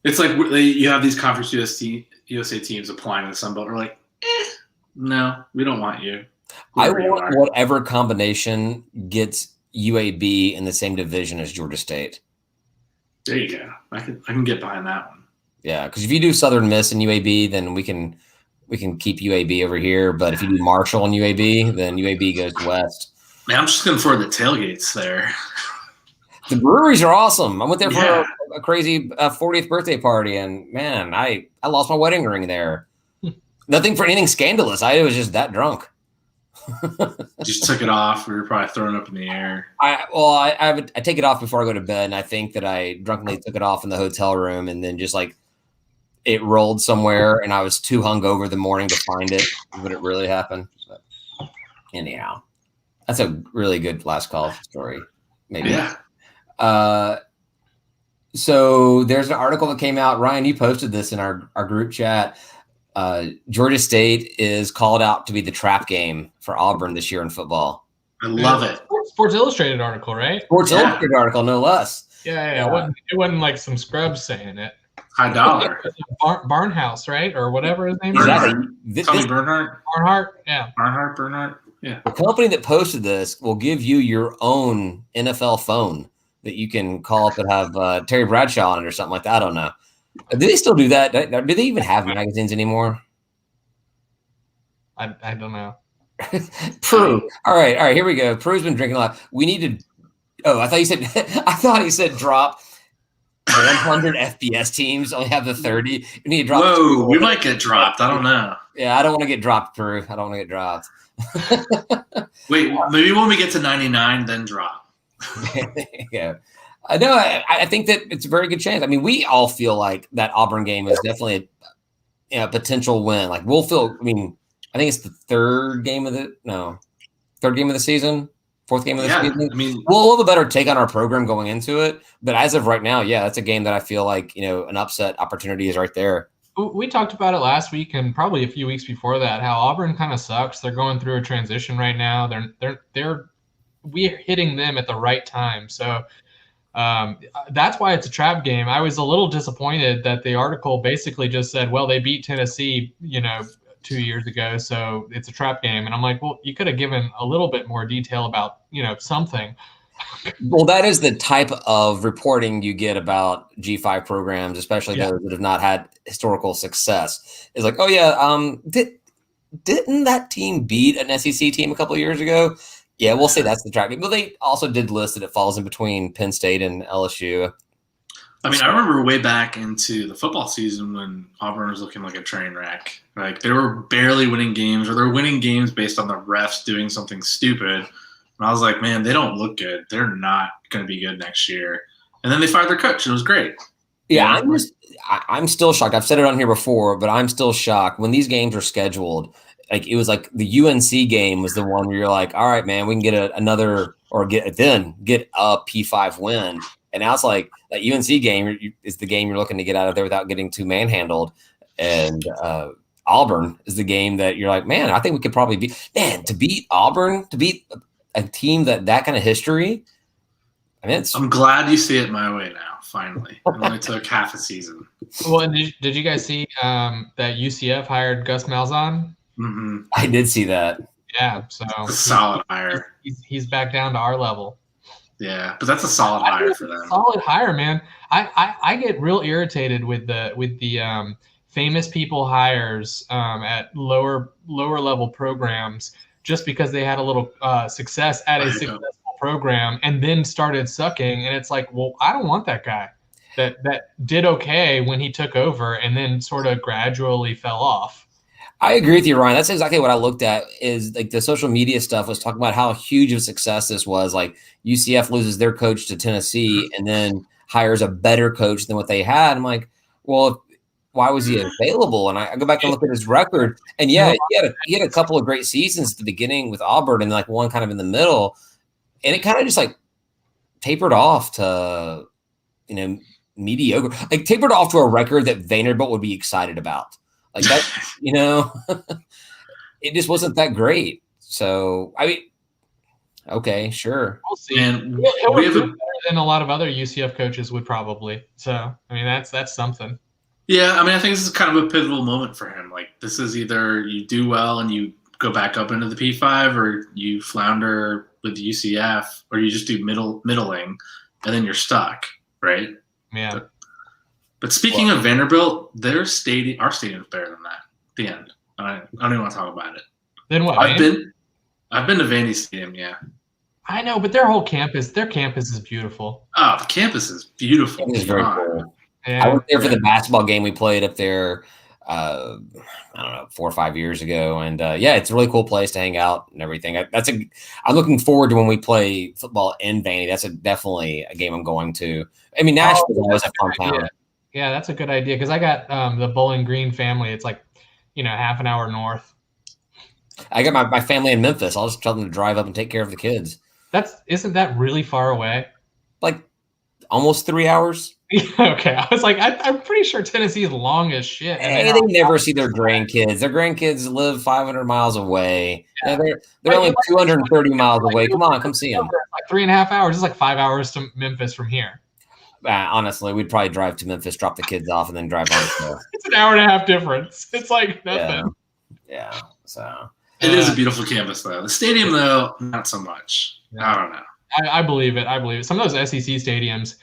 It's like you have these Conference USA teams applying to the Sun Belt. We're like, no, we don't want you. I want whatever combination gets UAB in the same division as Georgia State. There you go. I can get behind that one. Yeah, because if you do Southern Miss and UAB, then we can keep UAB over here. But if you do Marshall and UAB, then UAB goes west. Man, I'm just looking for the tailgates there. The breweries are awesome. I went there for a crazy 40th birthday party, and man, I lost my wedding ring there. Nothing for anything scandalous. I was just that drunk. Just took it off. We were probably throwing up in the air. I take it off before I go to bed, and I think that I drunkenly took it off in the hotel room, and then just like it rolled somewhere, and I was too hungover the morning to find it. Would it really happen? But anyhow, that's a really good last call story. Maybe. Yeah. So there's an article that came out. Ryan, you posted this in our group chat. Georgia State is called out to be the trap game for Auburn this year in football. I love it. Sports Illustrated article, right? Sports Illustrated article, no less. Yeah. It wasn't like some scrubs saying it. High dollar. Barnhouse, right? Or whatever his name is. Exactly. Tommy Bernhardt. Bernhardt, yeah. The company that posted this will give you your own NFL phone that you can call up and have Terry Bradshaw on it or something like that. I don't know. Do they still do that? Do they even have magazines anymore? I don't know. Prue. All right. Here we go. Prue's been drinking a lot. We need to. Oh, I thought he said drop 100 FBS teams. Only have the 30. We need to drop. Whoa, we might get dropped. I don't know. Yeah, I don't want to get dropped, Prue. I don't want to get dropped. Wait, maybe when we get to 99, then drop. Yeah. No, I think that it's a very good chance. I mean, we all feel like that Auburn game is definitely a potential win. Like we'll feel. I mean, I think it's the third game of the season, fourth game of the season. I mean, we'll have a better take on our program going into it. But as of right now, yeah, that's a game that I feel like an upset opportunity is right there. We talked about it last week and probably a few weeks before that. How Auburn kind of sucks. They're going through a transition right now. We're hitting them at the right time. So. That's why it's a trap game. I was a little disappointed that the article basically just said, well, they beat Tennessee, 2 years ago, so it's a trap game. And I'm like, well, you could have given a little bit more detail about, something. Well, that is the type of reporting you get about G5 programs, especially those that have not had historical success. It's like, oh yeah, didn't that team beat an SEC team a couple of years ago? Yeah, we'll say that's the trap game. But they also did list that it falls in between Penn State and LSU. I mean, I remember way back into the football season when Auburn was looking like a train wreck. Like they were barely winning games, or they're winning games based on the refs doing something stupid. And I was like, man, they don't look good. They're not going to be good next year. And then they fired their coach, and it was great. Yeah, I'm still shocked. I've said it on here before, but I'm still shocked when these games are scheduled. Like it was like the UNC game was the one where you're like, all right, man, we can get another or get a P5 win. And now it's like that UNC game is the game you're looking to get out of there without getting too manhandled. And Auburn is the game that you're like, man, I think we could probably beat. Man, to beat Auburn, to beat a team that kind of history. I mean, I'm glad you see it my way now. Finally, it only took half a season. Well, and did you guys see that UCF hired Gus Malzahn? Mm-hmm. I did see that. Yeah, so A solid hire. He's back down to our level. Yeah, but that's a solid hire for them. Solid hire, man. I get real irritated with the famous people hires at lower level programs just because they had a little success at a successful program and then started sucking. And it's like, well, I don't want that guy that did okay when he took over and then sort of gradually fell off. I agree with you, Ryan. That's exactly what I looked at. Is like the social media stuff was talking about how huge of a success this was. Like UCF loses their coach to Tennessee and then hires a better coach than what they had. I'm like, well, why was he available? And I go back and look at his record, and yeah, he had a couple of great seasons at the beginning with Auburn, and like one kind of in the middle, and it kind of just like tapered off to mediocre. Like tapered off to a record that Vanderbilt would be excited about. Like that, it just wasn't that great. So, I mean, okay, sure. We'll see. And He'll we have better than a lot of other UCF coaches would probably. So, I mean, that's something. Yeah, I mean, I think this is kind of a pivotal moment for him. Like, this is either you do well and you go back up into the P5, or you flounder with UCF, or you just do middling, and then you're stuck, right? Yeah. But speaking of Vanderbilt, our stadium's better than that. At the end, I don't even want to talk about it. Then what? I've been to Vandy Stadium, yeah. I know, but their campus is beautiful. Oh, the campus is beautiful. It is very cool. Yeah. I was there for the basketball game we played up there. I don't know, 4 or 5 years ago, and it's a really cool place to hang out and everything. I'm looking forward to when we play football in Vandy. That's definitely a game I'm going to. I mean, Nashville's always a fun town. Yeah, that's a good idea because I got the Bowling Green family. It's like, half an hour north. I got my family in Memphis. I'll just tell them to drive up and take care of the kids. Isn't that really far away? Like almost 3 hours. Okay, I was like, I'm pretty sure Tennessee is long as shit. Hey, they never see their grandkids. Their grandkids live 500 miles away. Yeah. They're only 230 miles away. Come on, come see them. Like 3.5 hours. It's like 5 hours to Memphis from here. Honestly, we'd probably drive to Memphis, drop the kids off, and then drive on. It's an hour and a half difference. It's like nothing. Yeah. So it is a beautiful campus, though. The stadium, though, not so much. Yeah. I don't know. I believe it. Some of those SEC stadiums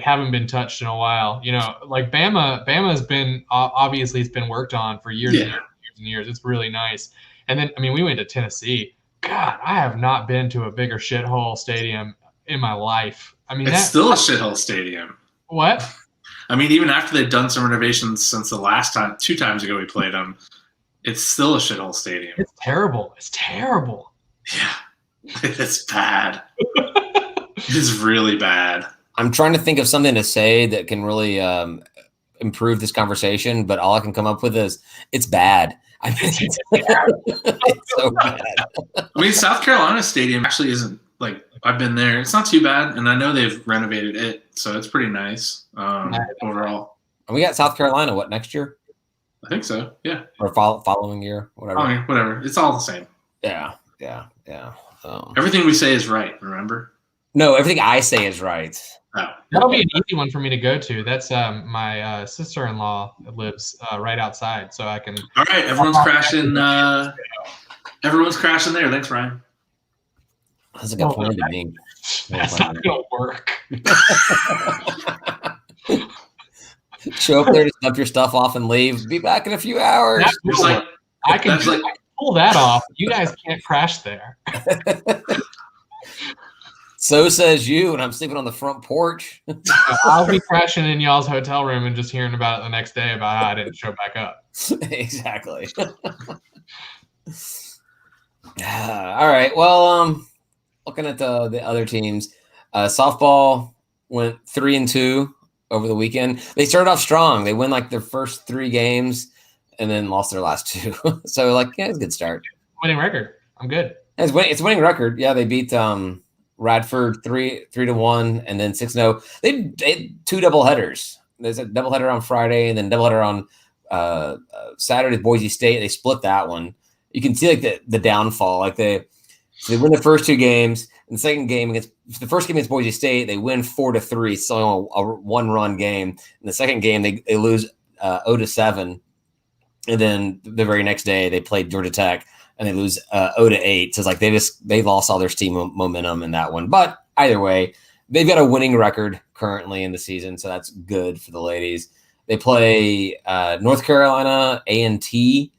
haven't been touched in a while. Like Bama's been obviously it's been worked on for years and years. It's really nice. And then we went to Tennessee. God, I have not been to a bigger shithole stadium in my life. It's still a shithole stadium. What? Even after they've done some renovations since the last time, 2 times ago we played them, it's still a shithole stadium. It's terrible. Yeah, it's bad. It's really bad. I'm trying to think of something to say that can really improve this conversation, but all I can come up with is it's bad. It's so bad. South Carolina Stadium actually isn't like I've been there. It's not too bad, and I know they've renovated it, so it's pretty nice overall. And we got South Carolina next year? I think so. Yeah. Or following year, whatever. Whatever. It's all the same. Yeah. Everything we say is right. Remember? No, everything I say is right. Oh. That'll be an easy one for me to go to. That's my sister-in-law lives right outside, so I can. All right, everyone's crashing. Everyone's crashing there. Thanks, Ryan. That's a good point to me. That's not gonna work. Show up there to dump your stuff off and leave. Be back in a few hours. I can pull that off. You guys can't crash there. So says you, and I'm sleeping on the front porch. I'll be crashing in y'all's hotel room and just hearing about it the next day about how I didn't show back up. Exactly. All right. Well, looking at the other teams, softball went 3-2 over the weekend. They started off strong. They win like their first 3 games and then lost their last 2. So it's a good start. Winning record. I'm good. It's a winning record. Yeah, they beat Radford 3-1 and then 6-0. They had 2 doubleheaders. There's a doubleheader on Friday and then doubleheader on Saturday with Boise State. They split that one. You can see the downfall. So they win the first 2 games. And the first game against Boise State, they win 4-3, so a 1-run game. In the second game, they lose 0-7. And then the very next day, they played Georgia Tech and they lose 0-8. So it's like they lost all their steam momentum in that one. But either way, they've got a winning record currently in the season, so that's good for the ladies. They play North Carolina A&T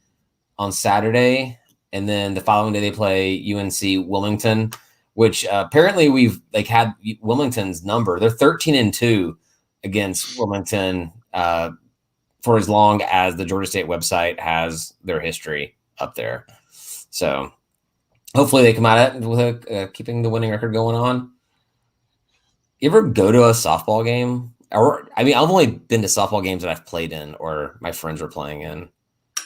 on Saturday, and then the following day they play UNC Wilmington, which apparently we've had Wilmington's number. They're 13-2 against Wilmington for as long as the Georgia State website has their history up there. So hopefully they come out at it with keeping the winning record going on. You ever go to a softball game? Or I've only been to softball games that I've played in or my friends were playing in.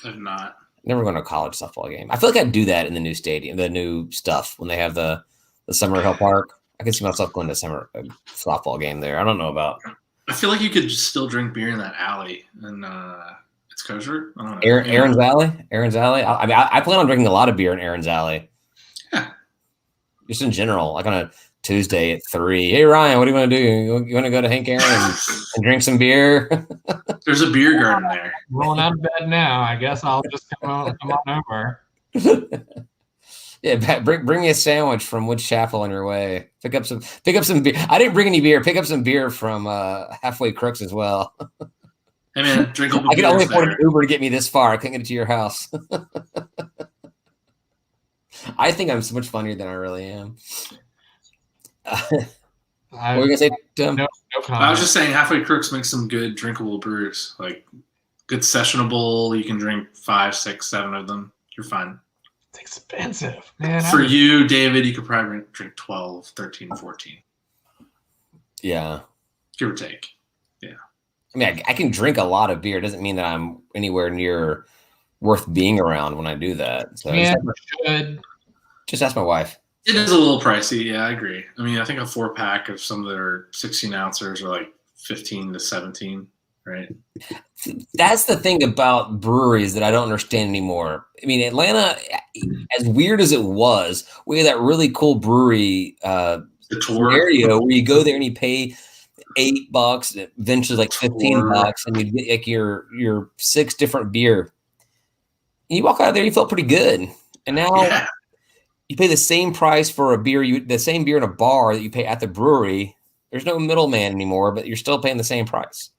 I've not. Never going to a college softball game. I feel like I'd do that in the new stadium, the new stuff when they have the Summer Hill Park. I can see myself going to a softball game there. I don't know about. I feel like you could still drink beer in that alley, and it's kosher. I don't know. Aaron's Alley. Aaron's Alley. I plan on drinking a lot of beer in Aaron's Alley. Yeah. Just in general, like on a Tuesday at 3. Hey Ryan, what do you want to do? You want to go to Hank Aaron and drink some beer? There's a beer garden there. Rolling out of bed now. I guess I'll just come on over. Yeah, bring me a sandwich from Woods Chapel on your way. Pick up some beer. I didn't bring any beer. Pick up some beer from Halfway Crooks as well. Hey man, drink a I could only afford an Uber to get me this far. I couldn't get it to your house. I think I'm so much funnier than I really am. What were you gonna say, Tim? No comment. I was just saying, Halfway Crooks makes some good drinkable brews, like good sessionable. You can drink 5, 6, 7 of them. You're fine. It's expensive, man. For you, David, you could probably drink 12, 13, 14. Yeah. Give or take. Yeah. I can drink a lot of beer. It doesn't mean that I'm anywhere near worth being around when I do that. So just ask my wife. It is a little pricey. Yeah, I agree. I think a 4-pack of some of their 16-ounces are like 15 to 17, right? That's the thing about breweries that I don't understand anymore. Atlanta, as weird as it was, we had that really cool brewery scenario where you go there and you pay $8, and eventually like $15, and you get like your 6 different beer. And you walk out of there, you felt pretty good. And now you pay the same price for a beer, the same beer in a bar that you pay at the brewery. There's no middleman anymore, but you're still paying the same price.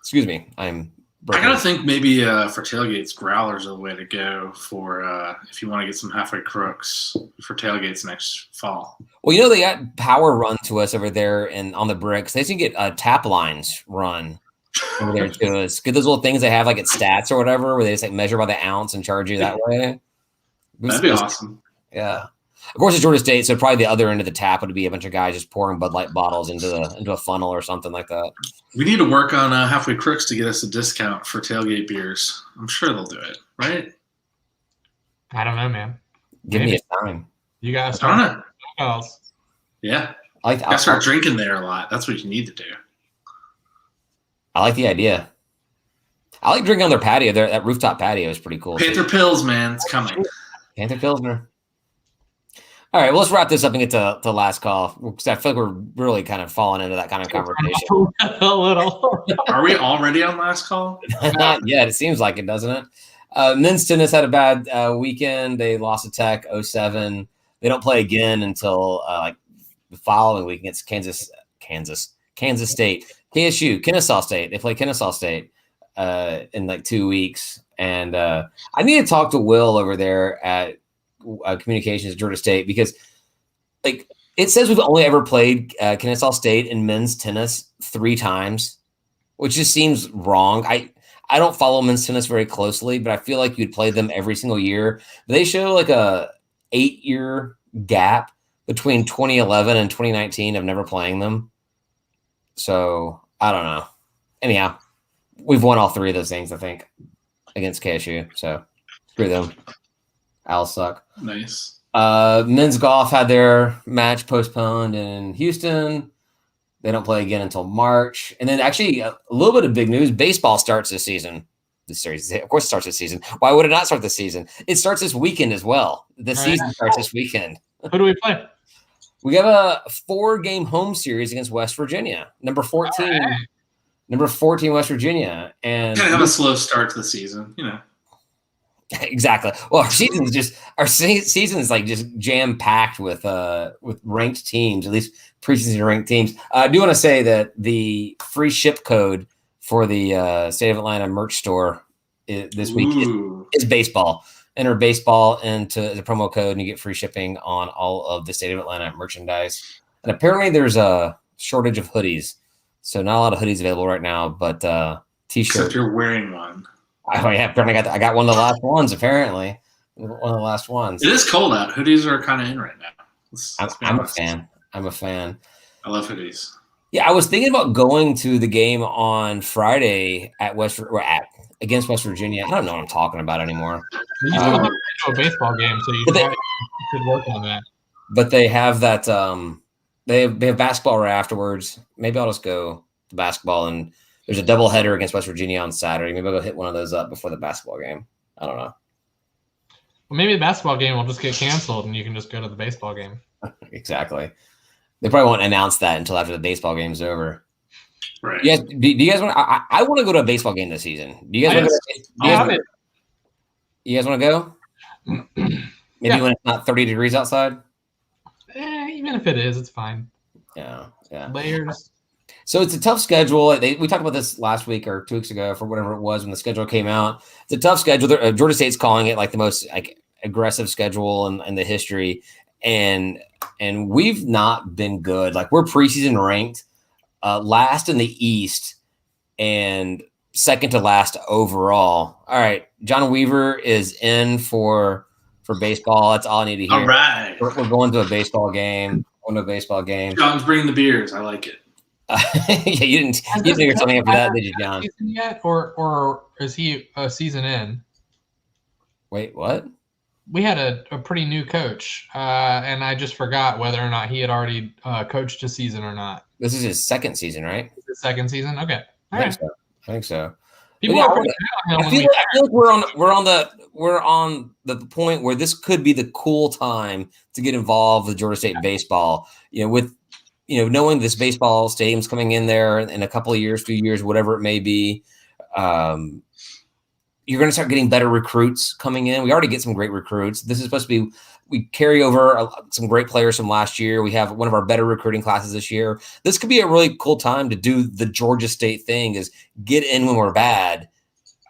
Excuse me, I gotta think maybe for tailgates, growlers are the way to go for if you want to get some Halfway Crooks for tailgates next fall. Well, they got power run to us over there and on the bricks. They should get tap lines run over there to us. Get those little things they have like at Stats or whatever, where they just like measure by the ounce and charge you that way. That'd be awesome. Yeah. Of course, it's Georgia State, so probably the other end of the tap would be a bunch of guys just pouring Bud Light bottles into a funnel or something like that. We need to work on Halfway Crooks to get us a discount for tailgate beers. I'm sure they'll do it, right? I don't know, man. Give me a time. You guys start calls. Yeah. I start drinking there a lot. That's what you need to do. I like the idea. I like drinking on their patio. That rooftop patio is pretty cool. Panther Pills, man. It's coming. Panther Pilsner. All right, well, let's wrap this up and get to the last call, because I feel like we're really kind of falling into that kind of conversation. A little. Are we already on last call? Not yet. It seems like it, doesn't it? Men's tennis had a bad weekend. They lost to Tech 0-7. They don't play again until like the following week against Kansas State. KSU, Kennesaw State. They play Kennesaw State in like 2 weeks. And I need to talk to Will over there at communications at Georgia State, because like it says we've only ever played Kennesaw State in men's tennis 3 times, which just seems wrong. I don't follow men's tennis very closely, but I feel like you'd play them every single year. But they show like a 8-year gap between 2011 and 2019 of never playing them. So I don't know. Anyhow, we've won all 3 of those things, I think, against KSU. So screw them. Owls suck. Nice. Men's golf had their match postponed in Houston. They don't play again until March. And then actually a little bit of big news. Baseball starts this season. this series. Of course, it starts this season. Why would it not start this season? It starts this weekend as well. The season starts this weekend. Who do we play? We have a 4-game home series against West Virginia. Number 14. Right. Number 14, West Virginia. And Kind of have a slow start to the season, Exactly. Well, our season is like just jam packed with ranked teams, at least preseason ranked teams. I do want to say that the free ship code for the State of Atlanta merch store this week is baseball. Enter baseball into the promo code, and you get free shipping on all of the State of Atlanta merchandise. And apparently, there's a shortage of hoodies, so not a lot of hoodies available right now. But t-shirts. Except you're wearing one. Oh yeah, apparently I got one of the last ones. Apparently, one of the last ones. It is cold out. Hoodies are kind of in right now. I'm a fan. I'm a fan. I love hoodies. Yeah, I was thinking about going to the game on Friday at against West Virginia. I don't know what I'm talking about anymore. You still have to go to a baseball game, so you should work on that. But they have that. They have basketball right afterwards. Maybe I'll just go to basketball, and there's a doubleheader against West Virginia on Saturday. Maybe I'll go hit one of those up before the basketball game. I don't know. Well, maybe the basketball game will just get canceled, and you can just go to the baseball game. Exactly. They probably won't announce that until after the baseball game's over. Right. Yes. Do you guys want? I want to go to a baseball game this season. Do you guys want to? You guys want to go? Maybe when it's not 30 degrees outside. Even if it is, it's fine. Yeah. Layers. So it's a tough schedule. We talked about this last week or 2 weeks ago, for whatever it was when the schedule came out. It's a tough schedule. Georgia State's calling it like the most aggressive schedule in the history, and we've not been good. Like, we're preseason ranked last in the East and second to last overall. All right, John Weaver is in for baseball. That's all I need to hear. All right, we're going to a baseball game. John's bringing the beers. I like it. Yeah, you didn't figure something up for that, did you, John? Yet, or is he a season in? Wait, what? We had a pretty new coach, and I just forgot whether or not he had already coached a season or not. This is his second season, right? His second season? Okay. I think so. People are pretty down I feel like we're on the point where this could be the cool time to get involved with Georgia State baseball. With knowing this baseball stadium's coming in there in a couple of years, few years, whatever it may be, you're going to start getting better recruits coming in. We already get some great recruits. This is supposed to be, we carry over some great players from last year. We have one of our better recruiting classes this year. This could be a really cool time to do the Georgia State thing, is get in when we're bad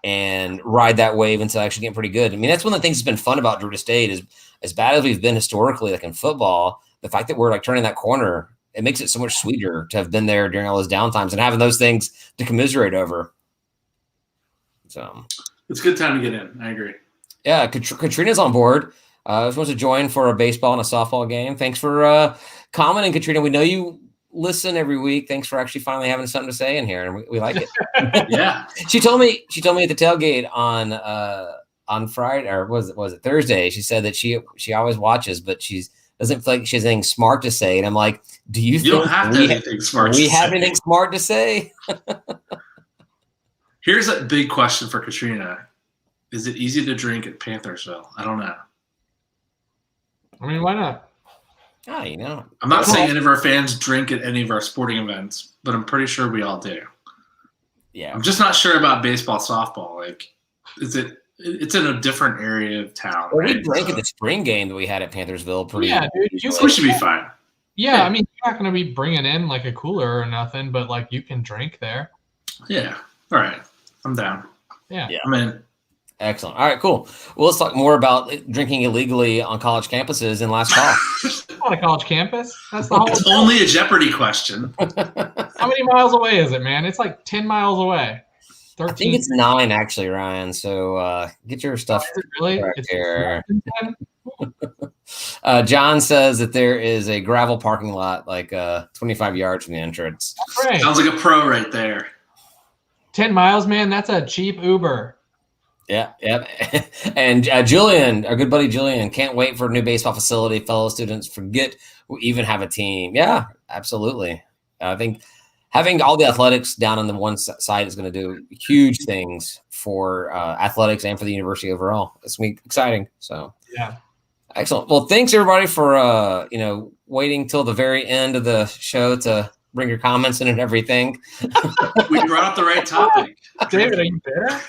and ride that wave until actually getting pretty good. I mean, that's one of the things that's been fun about Georgia State, is as bad as we've been historically, like in football, the fact that we're like turning that corner, it makes it so much sweeter to have been there during all those downtimes and having those things to commiserate over. So it's a good time to get in. I agree. Yeah, Katrina's on board. She wants to join for a baseball and a softball game. Thanks for commenting, Katrina. We know you listen every week. Thanks for actually finally having something to say in here, and we like it. Yeah. She told me at the tailgate on Friday, or was it Thursday? She said that she always watches, but doesn't feel like she has anything smart to say. And I'm like, do you think don't have to have anything smart we have anything smart to say? Here's a big question for Katrina. Is it easy to drink at Panthersville? I don't know. I mean, why not? Oh, I'm not saying any of our fans drink at any of our sporting events, but I'm pretty sure we all do. Yeah. I'm just not sure about baseball, softball. Like, it's in a different area of town. Well, we drank at the spring game that we had at Panthersville. We should be fine. Yeah, I mean, you're not going to be bringing in like a cooler or nothing, but like you can drink there. Yeah. All right. I'm down. Yeah. I'm in. Excellent. All right, cool. Well, let's talk more about drinking illegally on college campuses in last call. On a college campus? That's the whole It's only a Jeopardy question. How many miles away is it, man? It's like 10 miles away. 13. I think it's 9, actually, Ryan. So get your stuff really here. John says that there is a gravel parking lot like 25 yards from the entrance. That's right. Sounds like a pro right there. 10 miles, man. That's a cheap Uber. Yeah. And Julian, our good buddy Julian, can't wait for a new baseball facility. Fellow students forget we even have a team. Yeah, absolutely. I think having all the athletics down on the one side is going to do huge things for athletics and for the university overall. It's going to be exciting. So yeah. Excellent. Well, thanks everybody for waiting till the very end of the show to bring your comments in and everything. We brought up the right topic. David, are you there?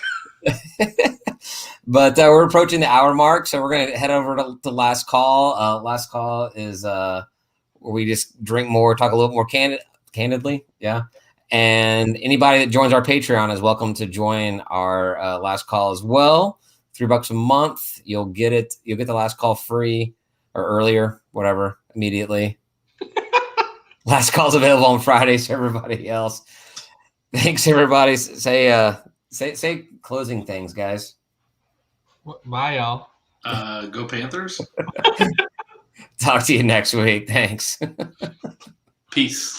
But we're approaching the hour mark, so we're going to head over to last call. Last call is where we just drink more, talk a little more candidly. Yeah. And anybody that joins our Patreon is welcome to join our last call as well. $3 a month. You'll get it. You'll get the last call free or earlier, whatever, immediately. Last call's available on Fridays for everybody else. Thanks, everybody. Say closing things, guys. Bye, y'all. Go Panthers. Talk to you next week. Thanks. Peace.